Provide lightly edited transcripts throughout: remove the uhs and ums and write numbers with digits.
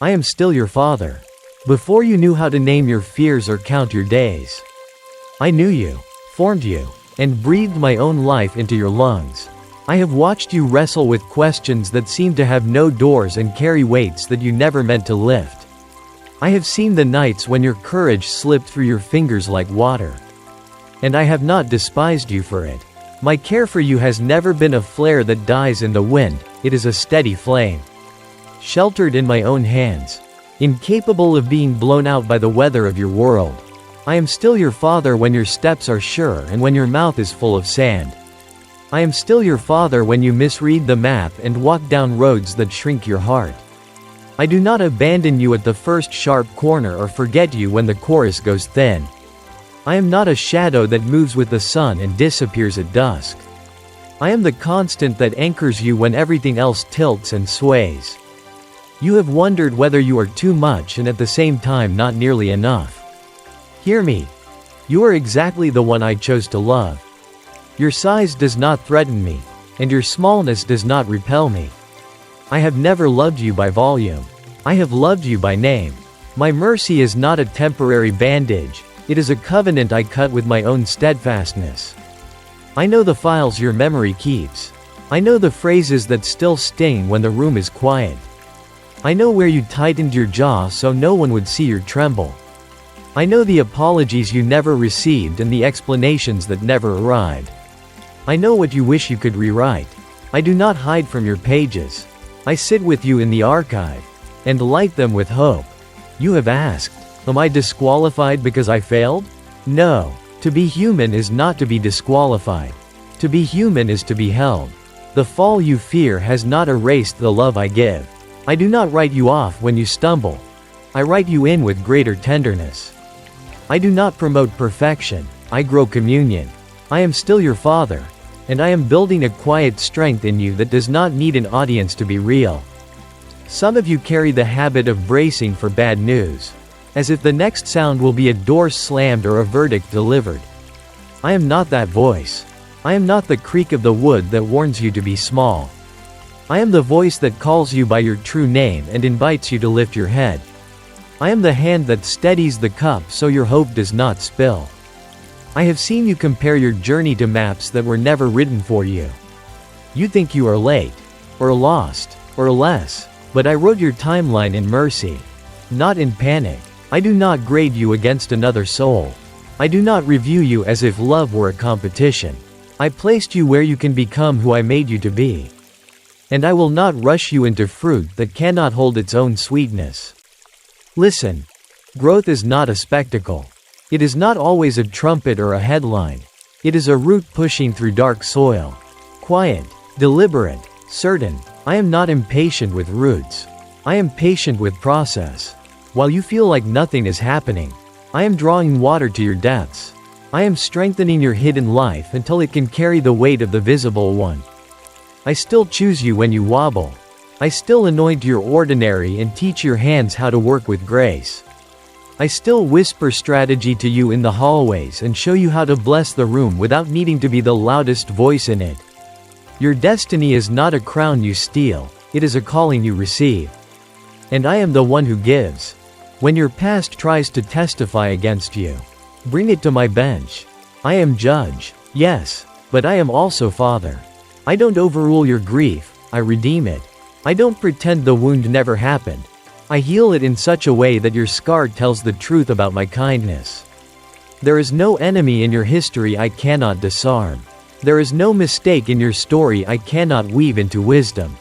I am still your father. Before you knew how to name your fears or count your days. I knew you, formed you, and breathed my own life into your lungs. I have watched you wrestle with questions that seem to have no doors and carry weights that you never meant to lift. I have seen the nights when your courage slipped through your fingers like water. And I have not despised you for it. My care for you has never been a flare that dies in the wind, it is a steady flame. Sheltered in my own hands. Incapable of being blown out by the weather of your world. I am still your father when your steps are sure and when your mouth is full of sand. I am still your father when you misread the map and walk down roads that shrink your heart. I do not abandon you at the first sharp corner or forget you when the chorus goes thin. I am not a shadow that moves with the sun and disappears at dusk. I am the constant that anchors you when everything else tilts and sways. You have wondered whether you are too much and at the same time not nearly enough. Hear me. You are exactly the one I chose to love. Your size does not threaten me, and your smallness does not repel me. I have never loved you by volume. I have loved you by name. My mercy is not a temporary bandage, it is a covenant I cut with my own steadfastness. I know the files your memory keeps. I know the phrases that still sting when the room is quiet. I know where you tightened your jaw so no one would see your tremble. I know the apologies you never received and the explanations that never arrived. I know what you wish you could rewrite. I do not hide from your pages. I sit with you in the archive and light them with hope. You have asked, am I disqualified because I failed? No. To be human is not to be disqualified. To be human is to be held. The fall you fear has not erased the love I give. I do not write you off when you stumble. I write you in with greater tenderness. I do not promote perfection, I grow communion. I am still your father, and I am building a quiet strength in you that does not need an audience to be real. Some of you carry the habit of bracing for bad news, as if the next sound will be a door slammed or a verdict delivered. I am not that voice. I am not the creak of the wood that warns you to be small. I am the voice that calls you by your true name and invites you to lift your head. I am the hand that steadies the cup so your hope does not spill. I have seen you compare your journey to maps that were never written for you. You think you are late, or lost, or less, but I wrote your timeline in mercy. Not in panic. I do not grade you against another soul. I do not review you as if love were a competition. I placed you where you can become who I made you to be. And I will not rush you into fruit that cannot hold its own sweetness. Listen. Growth is not a spectacle. It is not always a trumpet or a headline. It is a root pushing through dark soil. Quiet, deliberate, certain. I am not impatient with roots. I am patient with process. While you feel like nothing is happening, I am drawing water to your depths. I am strengthening your hidden life until it can carry the weight of the visible one. I still choose you when you wobble. I still anoint your ordinary and teach your hands how to work with grace. I still whisper strategy to you in the hallways and show you how to bless the room without needing to be the loudest voice in it. Your destiny is not a crown you steal, it is a calling you receive. And I am the one who gives. When your past tries to testify against you, bring it to my bench. I am judge, yes, but I am also father. I don't overrule your grief, I redeem it. I don't pretend the wound never happened. I heal it in such a way that your scar tells the truth about my kindness. There is no enemy in your history I cannot disarm. There is no mistake in your story I cannot weave into wisdom.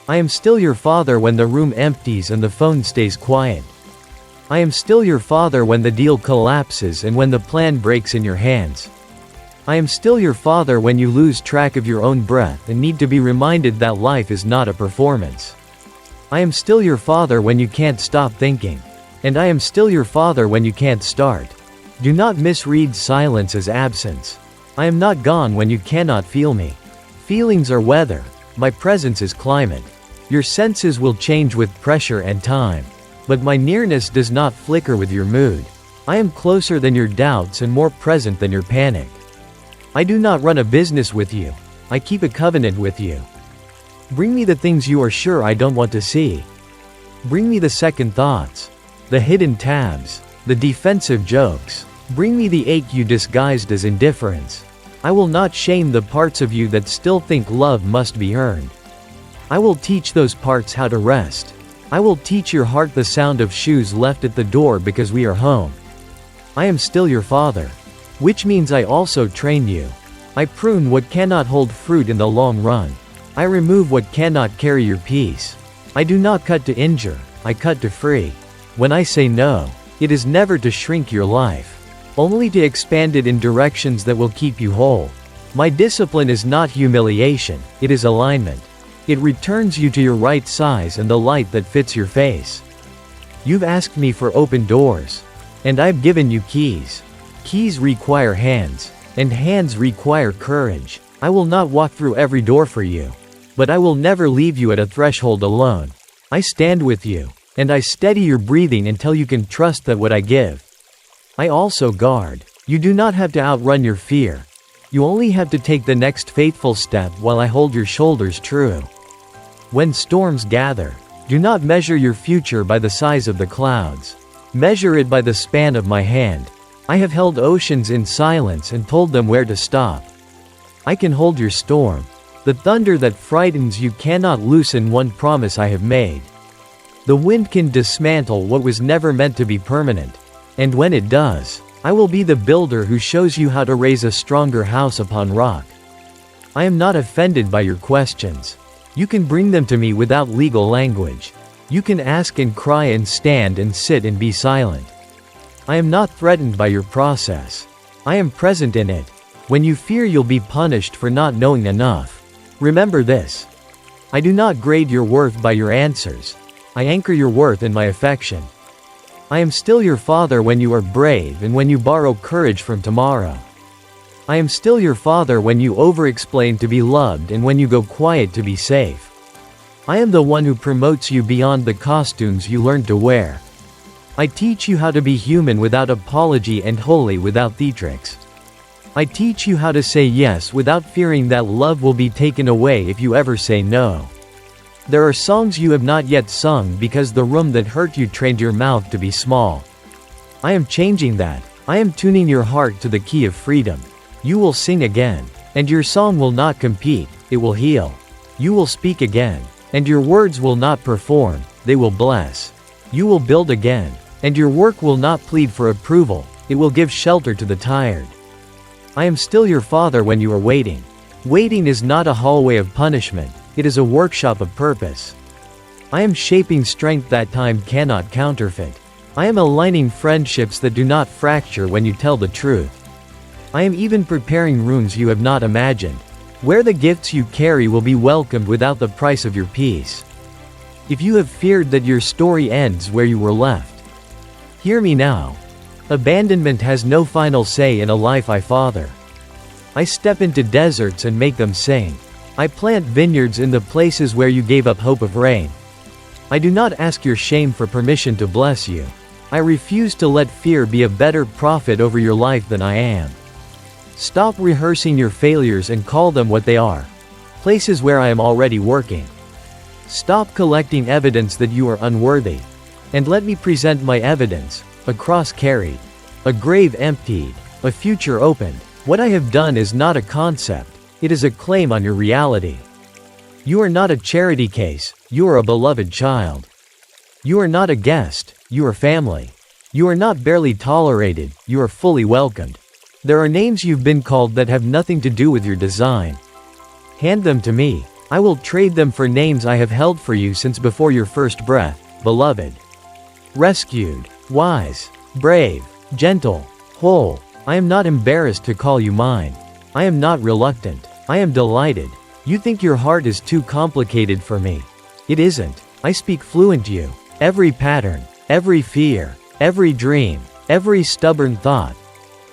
I am still your father when the room empties and the phone stays quiet. I am still your father when the deal collapses and when the plan breaks in your hands. I am still your father when you lose track of your own breath and need to be reminded that life is not a performance. I am still your father when you can't stop thinking. And I am still your father when you can't start. Do not misread silence as absence. I am not gone when you cannot feel me. Feelings are weather. My presence is climate. Your senses will change with pressure and time. But my nearness does not flicker with your mood. I am closer than your doubts and more present than your panic. I do not run a business with you. I keep a covenant with you. Bring me the things you are sure I don't want to see. Bring me the second thoughts, the hidden tabs, the defensive jokes. Bring me the ache you disguised as indifference. I will not shame the parts of you that still think love must be earned. I will teach those parts how to rest. I will teach your heart the sound of shoes left at the door because we are home. I am still your father. Which means I also train you. I prune what cannot hold fruit in the long run. I remove what cannot carry your peace. I do not cut to injure, I cut to free. When I say no, it is never to shrink your life, only to expand it in directions that will keep you whole. My discipline is not humiliation, it is alignment. It returns you to your right size and the light that fits your face. You've asked me for open doors, and I've given you keys. Keys require hands, and hands require courage. I will not walk through every door for you, but I will never leave you at a threshold alone. I stand with you, and I steady your breathing until you can trust that what I give. I also guard. You do not have to outrun your fear. You only have to take the next faithful step while I hold your shoulders true. When storms gather, do not measure your future by the size of the clouds. Measure it by the span of my hand. I have held oceans in silence and told them where to stop. I can hold your storm. The thunder that frightens you cannot loosen one promise I have made. The wind can dismantle what was never meant to be permanent. And when it does, I will be the builder who shows you how to raise a stronger house upon rock. I am not offended by your questions. You can bring them to me without legal language. You can ask and cry and stand and sit and be silent. I am not threatened by your process. I am present in it. When you fear you'll be punished for not knowing enough, remember this. I do not grade your worth by your answers. I anchor your worth in my affection. I am still your father when you are brave and when you borrow courage from tomorrow. I am still your father when you over-explain to be loved and when you go quiet to be safe. I am the one who promotes you beyond the costumes you learned to wear. I teach you how to be human without apology and holy without theatrics. I teach you how to say yes without fearing that love will be taken away if you ever say no. There are songs you have not yet sung because the room that hurt you trained your mouth to be small. I am changing that. I am tuning your heart to the key of freedom. You will sing again, and your song will not compete, it will heal. You will speak again, and your words will not perform, they will bless. You will build again, and your work will not plead for approval, it will give shelter to the tired. I am still your father when you are waiting. Waiting is not a hallway of punishment, it is a workshop of purpose. I am shaping strength that time cannot counterfeit. I am aligning friendships that do not fracture when you tell the truth. I am even preparing rooms you have not imagined, where the gifts you carry will be welcomed without the price of your peace. If you have feared that your story ends where you were left, hear me now. Abandonment has no final say in a life I father. I step into deserts and make them sing. I plant vineyards in the places where you gave up hope of rain. I do not ask your shame for permission to bless you. I refuse to let fear be a better prophet over your life than I am. Stop rehearsing your failures and call them what they are. Places where I am already working. Stop collecting evidence that you are unworthy. And let me present my evidence, a cross carried, a grave emptied, a future opened. What I have done is not a concept, it is a claim on your reality. You are not a charity case, you are a beloved child. You are not a guest, you are family. You are not barely tolerated, you are fully welcomed. There are names you've been called that have nothing to do with your design. Hand them to me. I will trade them for names I have held for you since before your first breath, beloved. Rescued, wise, brave, gentle, whole. I am not embarrassed to call you mine. I am not reluctant. I am delighted. You think your heart is too complicated for me. It isn't. I speak fluent you. Every pattern, every fear, every dream, every stubborn thought.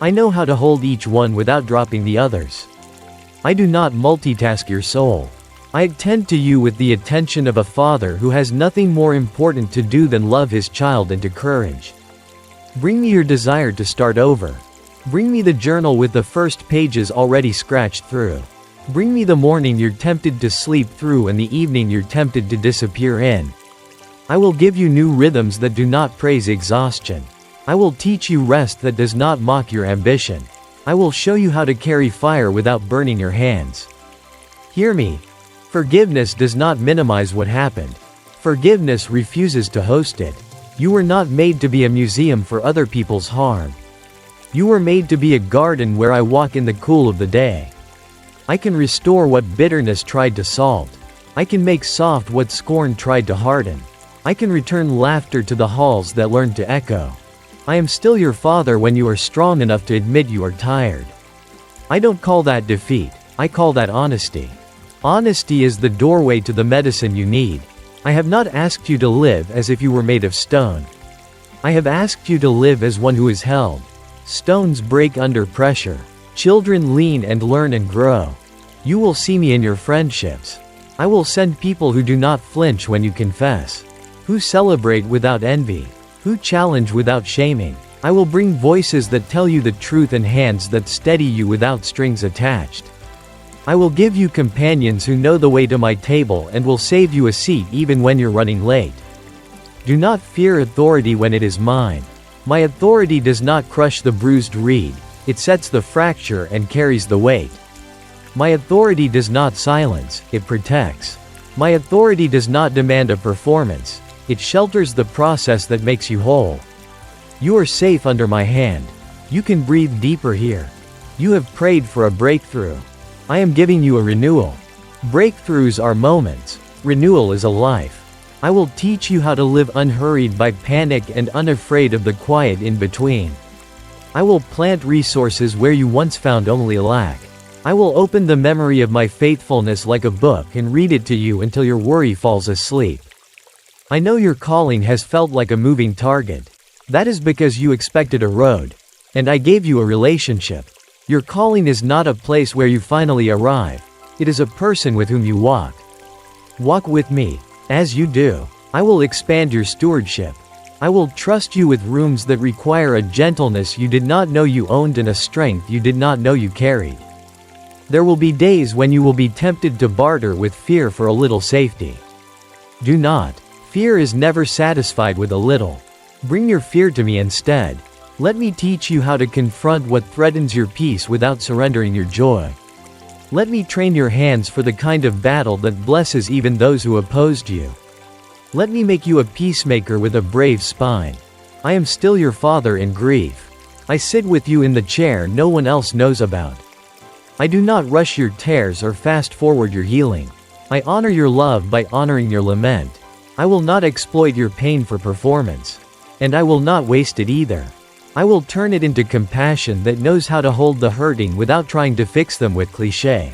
I know how to hold each one without dropping the others. I do not multitask your soul. I attend to you with the attention of a father who has nothing more important to do than love his child into courage. Bring me your desire to start over. Bring me the journal with the first pages already scratched through. Bring me the morning you're tempted to sleep through and the evening you're tempted to disappear in. I will give you new rhythms that do not praise exhaustion. I will teach you rest that does not mock your ambition. I will show you how to carry fire without burning your hands. Hear me. Forgiveness does not minimize what happened. Forgiveness refuses to host it. You were not made to be a museum for other people's harm. You were made to be a garden where I walk in the cool of the day. I can restore what bitterness tried to salt. I can make soft what scorn tried to harden. I can return laughter to the halls that learned to echo. I am still your father when you are strong enough to admit you are tired. I don't call that defeat, I call that honesty. Honesty is the doorway to the medicine you need. I have not asked you to live as if you were made of stone. I have asked you to live as one who is held. Stones break under pressure. Children lean and learn and grow. You will see me in your friendships. I will send people who do not flinch when you confess, who celebrate without envy, who challenge without shaming. I will bring voices that tell you the truth and hands that steady you without strings attached. I will give you companions who know the way to my table and will save you a seat even when you're running late. Do not fear authority when it is mine. My authority does not crush the bruised reed, it sets the fracture and carries the weight. My authority does not silence, it protects. My authority does not demand a performance, it shelters the process that makes you whole. You are safe under my hand. You can breathe deeper here. You have prayed for a breakthrough. I am giving you a renewal. Breakthroughs are moments. Renewal is a life. I will teach you how to live unhurried by panic and unafraid of the quiet in between. I will plant resources where you once found only lack. I will open the memory of my faithfulness like a book and read it to you until your worry falls asleep. I know your calling has felt like a moving target. That is because you expected a road. And I gave you a relationship. Your calling is not a place where you finally arrive. It is a person with whom you walk. Walk with me. As you do, I will expand your stewardship. I will trust you with rooms that require a gentleness you did not know you owned and a strength you did not know you carried. There will be days when you will be tempted to barter with fear for a little safety. Do not. Fear is never satisfied with a little. Bring your fear to me instead. Let me teach you how to confront what threatens your peace without surrendering your joy. Let me train your hands for the kind of battle that blesses even those who opposed you. Let me make you a peacemaker with a brave spine. I am still your father in grief. I sit with you in the chair no one else knows about. I do not rush your tears or fast forward your healing. I honor your love by honoring your lament. I will not exploit your pain for performance. And I will not waste it either. I will turn it into compassion that knows how to hold the hurting without trying to fix them with cliché.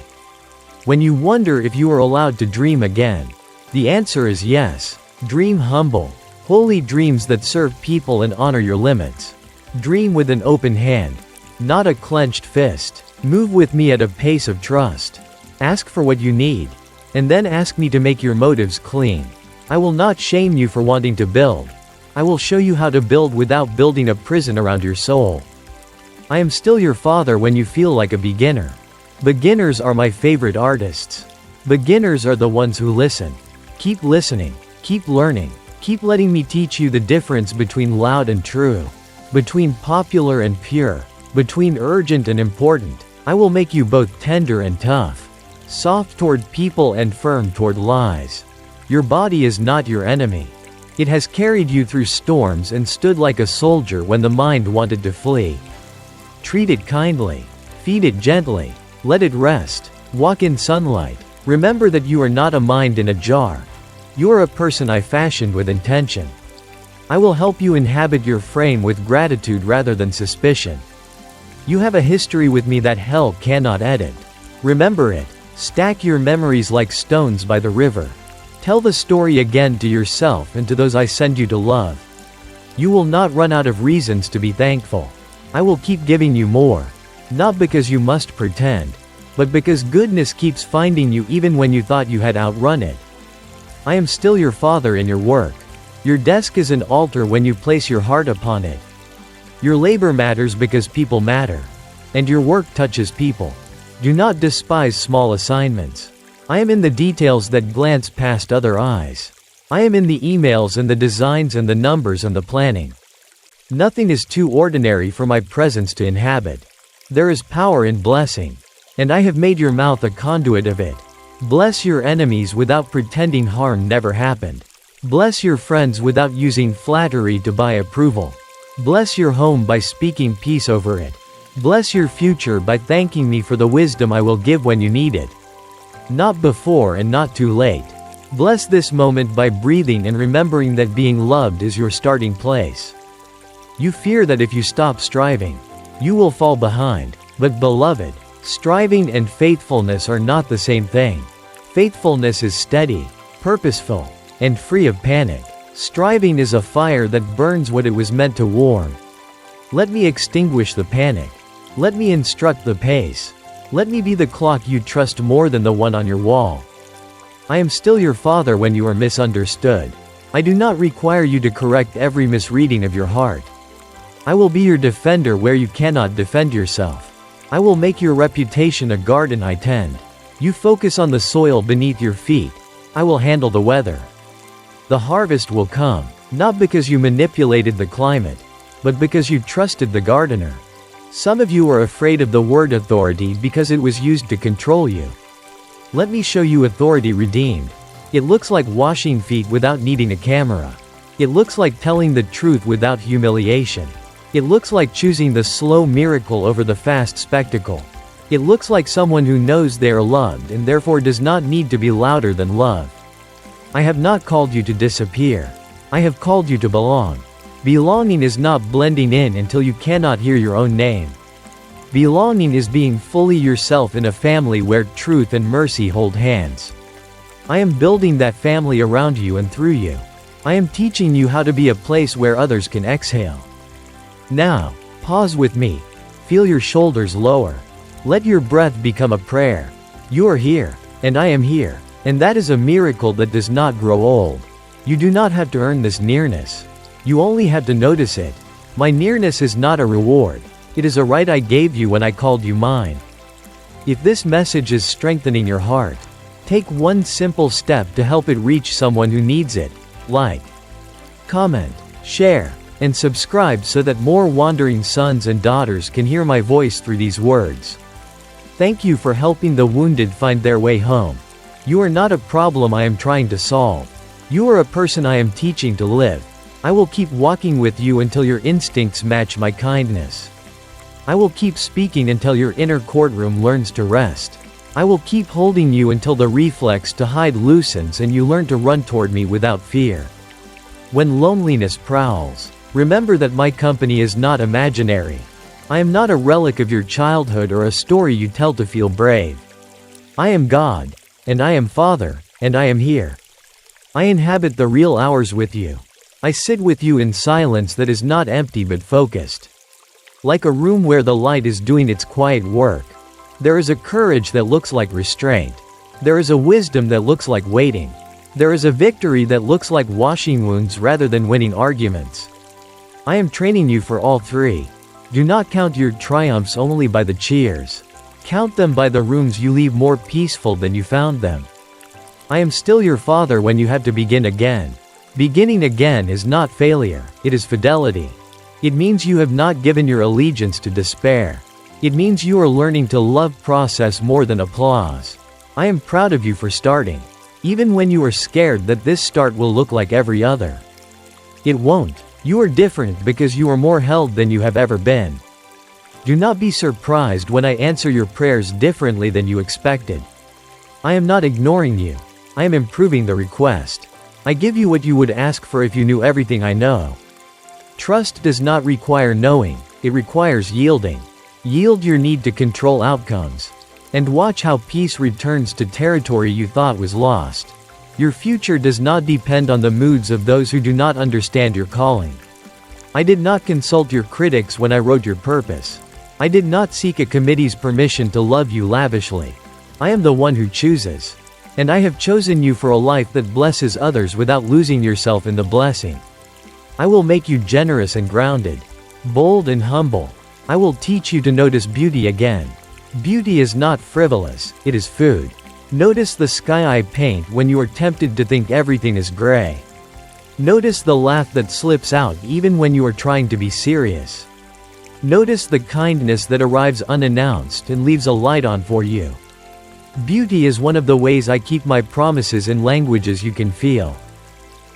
When you wonder if you are allowed to dream again, the answer is yes. Dream humble, holy dreams that serve people and honor your limits. Dream with an open hand, not a clenched fist. Move with me at a pace of trust. Ask for what you need, and then ask me to make your motives clean. I will not shame you for wanting to build. I will show you how to build without building a prison around your soul. I am still your father when you feel like a beginner. Beginners are my favorite artists. Beginners are the ones who listen. Keep listening, keep learning, keep letting me teach you the difference between loud and true, between popular and pure, between urgent and important. I will make you both tender and tough, soft toward people and firm toward lies. Your body is not your enemy. It has carried you through storms and stood like a soldier when the mind wanted to flee. Treat it kindly. Feed it gently. Let it rest. Walk in sunlight. Remember that you are not a mind in a jar. You are a person I fashioned with intention. I will help you inhabit your frame with gratitude rather than suspicion. You have a history with me that hell cannot edit. Remember it. Stack your memories like stones by the river. Tell the story again to yourself and to those I send you to love. You will not run out of reasons to be thankful. I will keep giving you more. Not because you must pretend, but because goodness keeps finding you even when you thought you had outrun it. I am still your father in your work. Your desk is an altar when you place your heart upon it. Your labor matters because people matter. And your work touches people. Do not despise small assignments. I am in the details that glance past other eyes. I am in the emails and the designs and the numbers and the planning. Nothing is too ordinary for my presence to inhabit. There is power in blessing. And I have made your mouth a conduit of it. Bless your enemies without pretending harm never happened. Bless your friends without using flattery to buy approval. Bless your home by speaking peace over it. Bless your future by thanking me for the wisdom I will give when you need it. Not before and not too late. Bless this moment by breathing and remembering that being loved is your starting place. You fear that if you stop striving, you will fall behind. But beloved, striving and faithfulness are not the same thing. Faithfulness is steady, purposeful, and free of panic. Striving is a fire that burns what it was meant to warm. Let me extinguish the panic. Let me instruct the pace. Let me be the clock you trust more than the one on your wall. I am still your father when you are misunderstood. I do not require you to correct every misreading of your heart. I will be your defender where you cannot defend yourself. I will make your reputation a garden I tend. You focus on the soil beneath your feet. I will handle the weather. The harvest will come, not because you manipulated the climate, but because you trusted the gardener. Some of you are afraid of the word authority because it was used to control you. Let me show you authority redeemed. It looks like washing feet without needing a camera. It looks like telling the truth without humiliation. It looks like choosing the slow miracle over the fast spectacle. It looks like someone who knows they are loved and therefore does not need to be louder than love. I have not called you to disappear. I have called you to belong. Belonging is not blending in until you cannot hear your own name. Belonging is being fully yourself in a family where truth and mercy hold hands. I am building that family around you and through you. I am teaching you how to be a place where others can exhale. Now, pause with me. Feel your shoulders lower. Let your breath become a prayer. You are here, and I am here, and that is a miracle that does not grow old. You do not have to earn this nearness. You only have to notice it. My nearness is not a reward. It is a right I gave you when I called you mine. If this message is strengthening your heart, take one simple step to help it reach someone who needs it. Like, comment, share, and subscribe so that more wandering sons and daughters can hear my voice through these words. Thank you for helping the wounded find their way home. You are not a problem I am trying to solve. You are a person I am teaching to live. I will keep walking with you until your instincts match my kindness. I will keep speaking until your inner courtroom learns to rest. I will keep holding you until the reflex to hide loosens and you learn to run toward me without fear. When loneliness prowls, remember that my company is not imaginary. I am not a relic of your childhood or a story you tell to feel brave. I am God, and I am Father, and I am here. I inhabit the real hours with you. I sit with you in silence that is not empty but focused. Like a room where the light is doing its quiet work. There is a courage that looks like restraint. There is a wisdom that looks like waiting. There is a victory that looks like washing wounds rather than winning arguments. I am training you for all three. Do not count your triumphs only by the cheers. Count them by the rooms you leave more peaceful than you found them. I am still your father when you have to begin again. Beginning again is not failure, it is fidelity. It means you have not given your allegiance to despair. It means you are learning to love process more than applause. I am proud of you for starting, even when you are scared that this start will look like every other. It won't. You are different because you are more held than you have ever been. Do not be surprised when I answer your prayers differently than you expected. I am not ignoring you. I am improving the request. I give you what you would ask for if you knew everything I know. Trust does not require knowing, it requires yielding. Yield your need to control outcomes. And watch how peace returns to territory you thought was lost. Your future does not depend on the moods of those who do not understand your calling. I did not consult your critics when I wrote your purpose. I did not seek a committee's permission to love you lavishly. I am the one who chooses. And I have chosen you for a life that blesses others without losing yourself in the blessing. I will make you generous and grounded, bold and humble. I will teach you to notice beauty again. Beauty is not frivolous, it is food. Notice the sky I paint when you are tempted to think everything is gray. Notice the laugh that slips out even when you are trying to be serious. Notice the kindness that arrives unannounced and leaves a light on for you. Beauty is one of the ways I keep my promises in languages you can feel.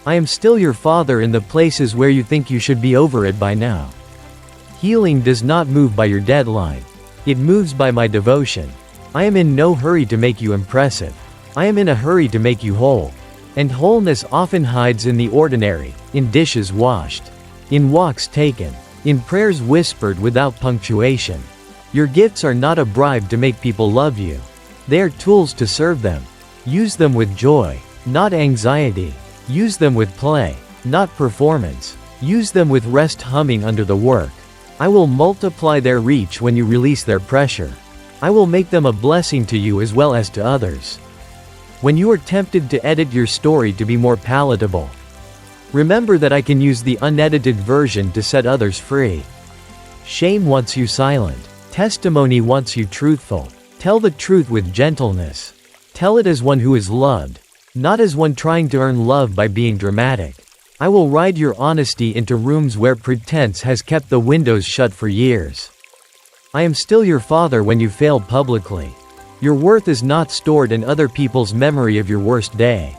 I am still your father in the places where you think you should be over it by now. Healing does not move by your deadline. It moves by my devotion. I am in no hurry to make you impressive. I am in a hurry to make you whole. And wholeness often hides in the ordinary, in dishes washed, in walks taken, in prayers whispered without punctuation. Your gifts are not a bribe to make people love you. They are tools to serve them. Use them with joy, not anxiety. Use them with play, not performance. Use them with rest humming under the work. I will multiply their reach when you release their pressure. I will make them a blessing to you as well as to others. When you are tempted to edit your story to be more palatable, remember that I can use the unedited version to set others free. Shame wants you silent. Testimony wants you truthful. Tell the truth with gentleness. Tell it as one who is loved, not as one trying to earn love by being dramatic. I will ride your honesty into rooms where pretense has kept the windows shut for years. I am still your father when you fail publicly. Your worth is not stored in other people's memory of your worst day.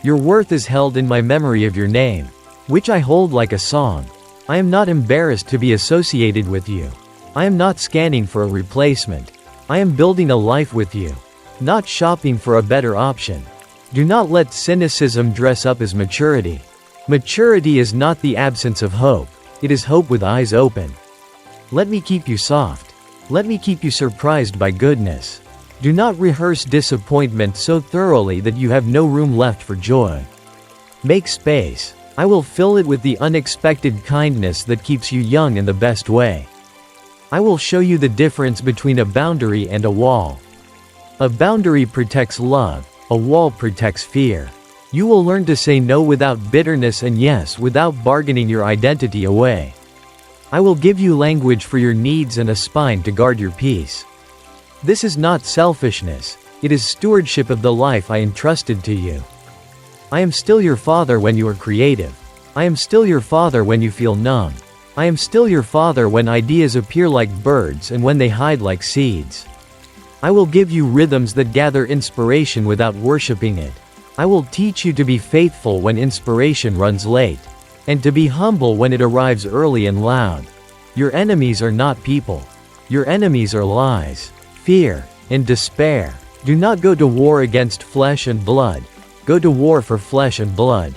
Your worth is held in my memory of your name, which I hold like a song. I am not embarrassed to be associated with you. I am not scanning for a replacement. I am building a life with you, not shopping for a better option. Do not let cynicism dress up as maturity. Maturity is not the absence of hope. It is hope with eyes open. Let me keep you soft. Let me keep you surprised by goodness. Do not rehearse disappointment so thoroughly that you have no room left for joy. Make space. I will fill it with the unexpected kindness that keeps you young in the best way. I will show you the difference between a boundary and a wall. A boundary protects love, a wall protects fear. You will learn to say no without bitterness and yes without bargaining your identity away. I will give you language for your needs and a spine to guard your peace. This is not selfishness, it is stewardship of the life I entrusted to you. I am still your father when you are creative. I am still your father when you feel numb. I am still your father when ideas appear like birds and when they hide like seeds. I will give you rhythms that gather inspiration without worshiping it. I will teach you to be faithful when inspiration runs late, and to be humble when it arrives early and loud. Your enemies are not people. Your enemies are lies, fear, and despair. Do not go to war against flesh and blood. Go to war for flesh and blood.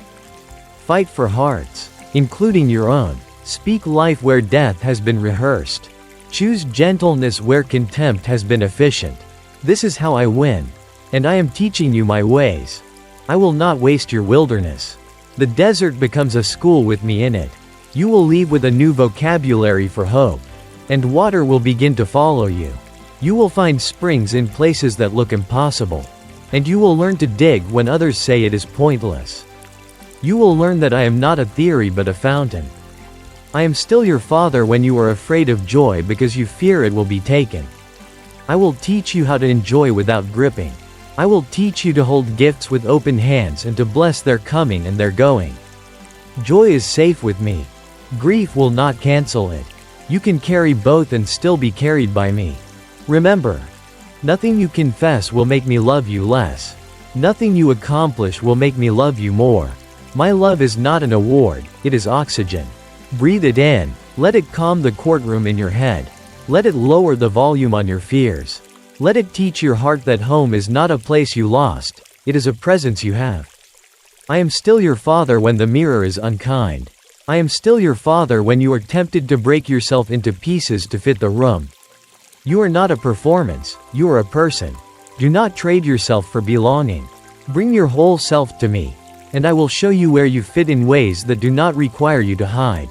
Fight for hearts, including your own. Speak life where death has been rehearsed. Choose gentleness where contempt has been efficient. This is how I win. And I am teaching you my ways. I will not waste your wilderness. The desert becomes a school with me in it. You will leave with a new vocabulary for hope. And water will begin to follow you. You will find springs in places that look impossible. And you will learn to dig when others say it is pointless. You will learn that I am not a theory but a fountain. I am still your father when you are afraid of joy because you fear it will be taken. I will teach you how to enjoy without gripping. I will teach you to hold gifts with open hands and to bless their coming and their going. Joy is safe with me. Grief will not cancel it. You can carry both and still be carried by me. Remember, nothing you confess will make me love you less. Nothing you accomplish will make me love you more. My love is not an award, it is oxygen. Breathe it in, let it calm the courtroom in your head. Let it lower the volume on your fears. Let it teach your heart that home is not a place you lost, it is a presence you have. I am still your father when the mirror is unkind. I am still your father when you are tempted to break yourself into pieces to fit the room. You are not a performance, you are a person. Do not trade yourself for belonging. Bring your whole self to me, and I will show you where you fit in ways that do not require you to hide.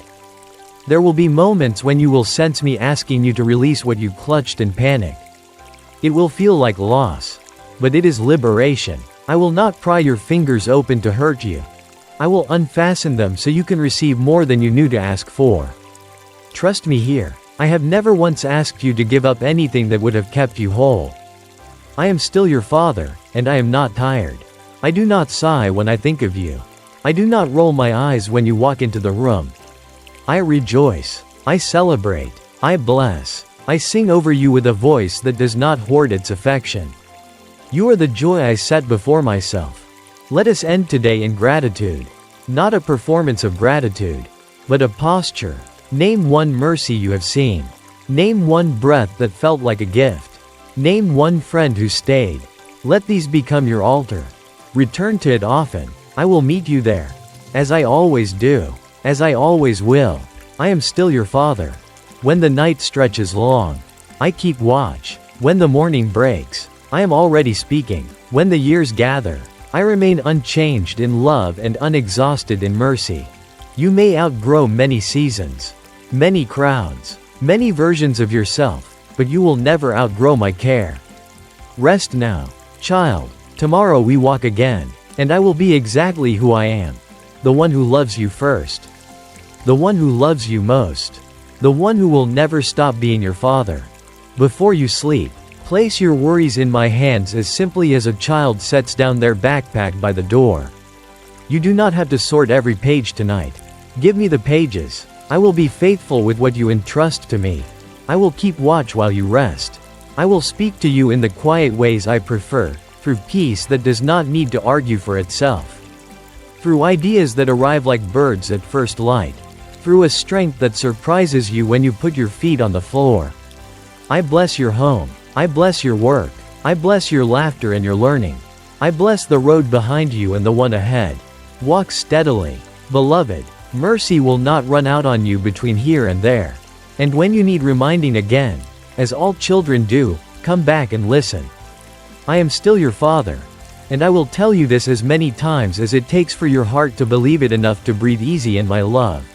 There will be moments when you will sense me asking you to release what you clutched in panic. It will feel like loss, but it is liberation. I will not pry your fingers open to hurt you. I will unfasten them so you can receive more than you knew to ask for. Trust me here. I have never once asked you to give up anything that would have kept you whole. I am still your Father, and I am not tired. I do not sigh when I think of you. I do not roll my eyes when you walk into the room. I rejoice. I celebrate. I bless. I sing over you with a voice that does not hoard its affection. You are the joy I set before myself. Let us end today in gratitude. Not a performance of gratitude, but a posture. Name one mercy you have seen. Name one breath that felt like a gift. Name one friend who stayed. Let these become your altar. Return to it often. I will meet you there. As I always do. As I always will. I am still your Father. When the night stretches long, I keep watch. When the morning breaks, I am already speaking. When the years gather, I remain unchanged in love and unexhausted in mercy. You may outgrow many seasons, many crowds, many versions of yourself, but you will never outgrow my care. Rest now, child. Tomorrow we walk again, and I will be exactly who I am. The one who loves you first. The one who loves you most. The one who will never stop being your father. Before you sleep, place your worries in my hands as simply as a child sets down their backpack by the door. You do not have to sort every page tonight. Give me the pages. I will be faithful with what you entrust to me. I will keep watch while you rest. I will speak to you in the quiet ways I prefer, through peace that does not need to argue for itself. Through ideas that arrive like birds at first light. Through a strength that surprises you when you put your feet on the floor. I bless your home. I bless your work. I bless your laughter and your learning. I bless the road behind you and the one ahead. Walk steadily. Beloved, mercy will not run out on you between here and there. And when you need reminding again, as all children do, come back and listen. I am still your Father. And I will tell you this as many times as it takes for your heart to believe it enough to breathe easy in my love.